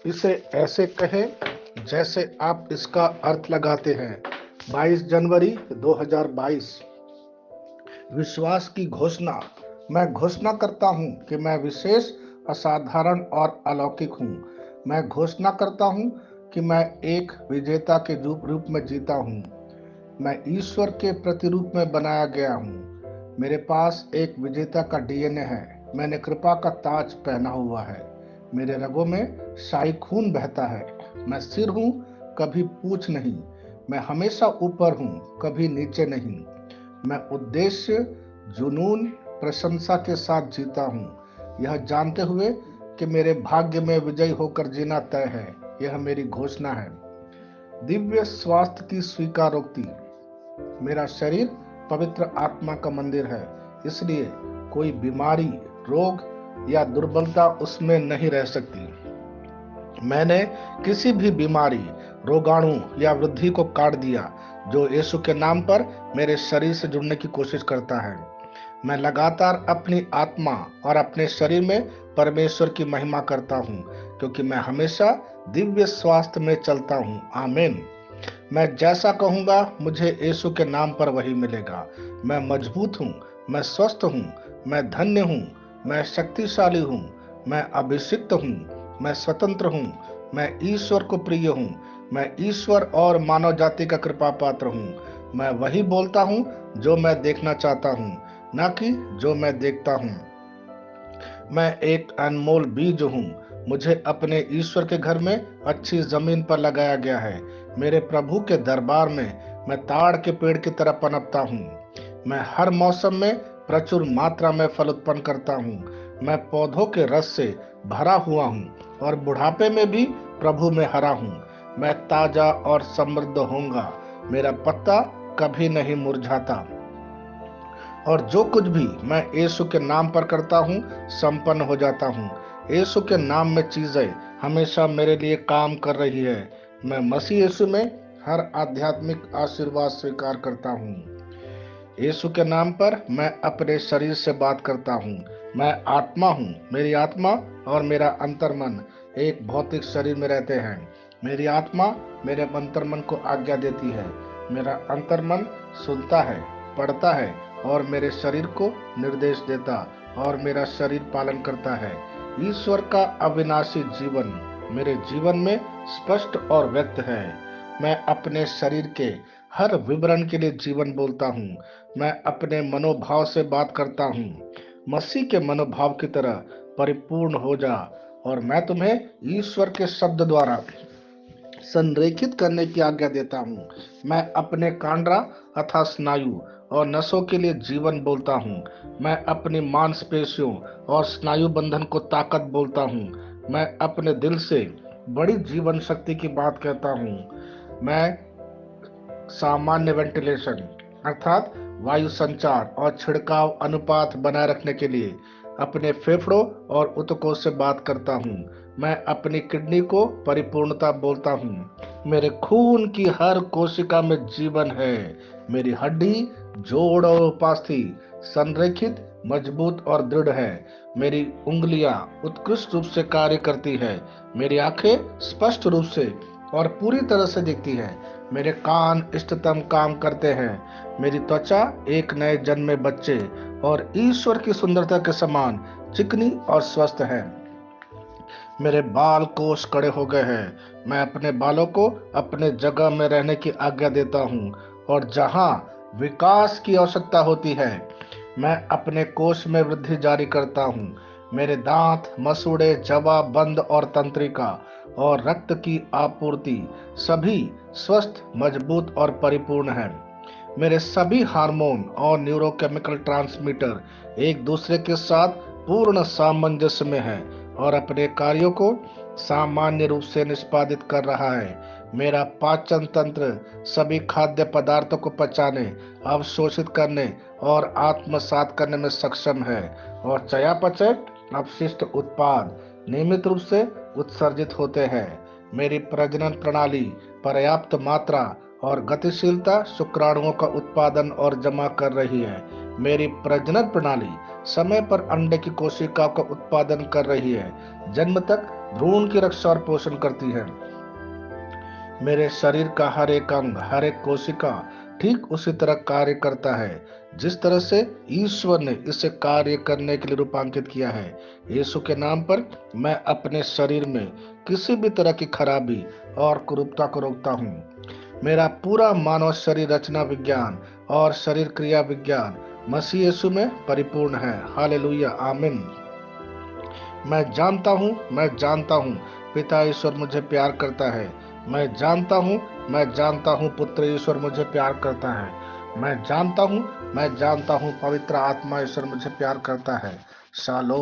इसे ऐसे कहें जैसे आप इसका अर्थ लगाते हैं। 22 जनवरी 2022। विश्वास की घोषणा। मैं घोषणा करता हूं कि मैं विशेष, असाधारण और अलौकिक हूं। मैं घोषणा करता हूं कि मैं एक विजेता के रूप में जीता हूं। मैं ईश्वर के प्रतिरूप में बनाया गया हूं। मेरे पास एक विजेता का डीएनए है। मैंने कृपा का ताज पहना हुआ है। मेरे रगों में शाही खून बहता है। मैं सिर हूं, कभी पूछ नहीं। मैं हमेशा ऊपर हूं, कभी नीचे नहीं। मैं उद्देश्य, जुनून, प्रशंसा के साथ जीता हूं, यह जानते हुए कि मेरे भाग्य में विजयी होकर जीना तय है। यह मेरी घोषणा है। दिव्य स्वास्थ्य की स्वीकारोक्ति। मेरा शरीर पवित्र आत्मा का मंदिर है, इसलिए कोई बीमारी, रोग या दुर्बलता उसमें नहीं रह सकती। मैंने किसी भी बीमारी, रोगाणु या वृद्धि को काट दिया जो यीशु के नाम पर मेरे शरीर से जुड़ने की कोशिश करता है। मैं लगातार अपनी आत्मा और अपने शरीर में परमेश्वर की महिमा करता हूँ, क्योंकि मैं हमेशा दिव्य स्वास्थ्य में चलता हूँ। आमीन। मैं जैसा कहूंगा मुझे यीशु के नाम पर वही मिलेगा। मैं मजबूत हूँ, मैं स्वस्थ हूँ, मैं धन्य हूँ, मैं शक्तिशाली हूँ, मैं अभिषिक्त हूँ, मैं स्वतंत्र हूँ, मैं ईश्वर को प्रिय हूँ, मैं ईश्वर और मानव जाति का कृपा पात्र हूँ। मैं वही बोलता हूँ जो मैं देखना चाहता हूँ, ना कि जो मैं देखता हूँ। मैं एक अनमोल बीज हूँ। मुझे अपने ईश्वर के घर में अच्छी जमीन पर लगाया गया है। मेरे प्रभु के दरबार में मैं ताड़ के पेड़ की तरह पनपता हूँ। मैं हर मौसम में प्रचुर मात्रा में फल उत्पन्न करता हूँ। मैं पौधों के रस से भरा हुआ हूँ और बुढ़ापे में भी प्रभु में हरा हूँ। मैं ताजा और समृद्ध होऊंगा। मेरा पत्ता कभी नहीं मुरझाता, और जो कुछ भी मैं यीशु के नाम पर करता हूँ संपन्न हो जाता हूँ। यीशु के नाम में चीजें हमेशा मेरे लिए काम कर रही है। मैं मसीह यीशु में हर आध्यात्मिक आशीर्वाद स्वीकार करता हूँ। यीशु के नाम पर मैं अपने शरीर से बात करता हूँ। मैं आत्मा हूँ। मेरी आत्मा और मेरा अंतर्मन एक भौतिक शरीर में रहते हैं। मेरी आत्मा मेरे अंतर्मन को आज्ञा देती है। मेरा अंतर्मन सुनता है, पढ़ता है और मेरे शरीर को निर्देश देता, और मेरा शरीर पालन करता है। ईश्वर का अविनाशी जीवन मेरे जीवन में स्पष्ट और व्यक्त है। मैं अपने शरीर के हर विवरण के लिए जीवन बोलता हूँ। मैं अपने मनोभाव से बात करता हूँ। मसीह के मनोभाव की तरह परिपूर्ण हो जा, और मैं तुम्हें ईश्वर के शब्द द्वारा संरेखित करने की आज्ञा देता हूँ। मैं अपने कांड्रा अथा स्नायु और नसों के लिए जीवन बोलता हूँ। मैं अपनी मांसपेशियों और स्नायु बंधन को ताकत बोलता हूँ। मैं अपने दिल से बड़ी जीवन शक्ति की बात कहता हूँ। मैं सामान्य वेंटिलेशन अर्थात वायु संचार और छिड़काव अनुपात बनाए रखने के लिए अपने फेफड़ों और ऊतकों से बात करता हूँ। मैं अपनी किडनी को परिपूर्णता बोलता हूँ। मेरे खून की हर कोशिका में जीवन है। मेरी हड्डी, जोड़ और उपास्थि संरेखित, मजबूत और दृढ़ है। मेरी उंगलियां उत्कृष्ट रूप से कार्य करती है। मेरी आंखें स्पष्ट रूप से और पूरी तरह से दिखती है। मेरे कान इष्टतम काम करते हैं। मेरी त्वचा एक नए जन्मे बच्चे और ईश्वर की सुंदरता के समान चिकनी और स्वस्थ है। मेरे बाल कोष कड़े हो गए हैं। मैं अपने बालों को अपने जगह में रहने की आज्ञा देता हूँ, और जहाँ विकास की आवश्यकता होती है मैं अपने कोष में वृद्धि जारी करता हूँ। मेरे दांत, मसूड़े, जवा, बंद और तंत्रिका और रक्त की आपूर्ति सभी स्वस्थ, मजबूत और परिपूर्ण हैं। मेरे सभी हार्मोन और न्यूरोकेमिकल ट्रांसमीटर एक दूसरे के साथ पूर्ण सामंजस्य में है और अपने कार्यों को सामान्य रूप से निष्पादित कर रहा है। मेरा पाचन तंत्र सभी खाद्य पदार्थों को पचाने, अवशोषित करने और आत्मसात करने में सक्षम है, और चयापचय अपशिष्ट उत्पाद नियमित रूप से उत्सर्जित होते हैं। मेरी प्रजनन प्रणाली पर्याप्त मात्रा और गतिशीलता शुक्राणुओं का उत्पादन और जमा कर रही है। मेरी प्रजनन प्रणाली समय पर अंडे की कोशिका का उत्पादन कर रही है। जन्म तक भ्रूण की रक्षा और पोषण करती है। मेरे शरीर का हर एक अंग, हर एक कोशिका ठीक उसी तरह कार्य करता है जिस तरह से ईश्वर ने इसे कार्य करने के लिए रूपांकित किया है। यीशु के नाम पर मैं अपने शरीर में किसी भी तरह की खराबी और कुरूपता को रोकता हूँ। मेरा पूरा मानव शरीर रचना विज्ञान और शरीर क्रिया विज्ञान मसीह यीशु में परिपूर्ण है। हालेलुया, आमीन। मैं जानता हूँ पिता ईश्वर मुझे प्यार करता है। मैं जानता हूँ पुत्र ईश्वर मुझे प्यार करता है। मैं जानता हूँ पवित्र आत्मा ईश्वर मुझे प्यार करता है। शालोम।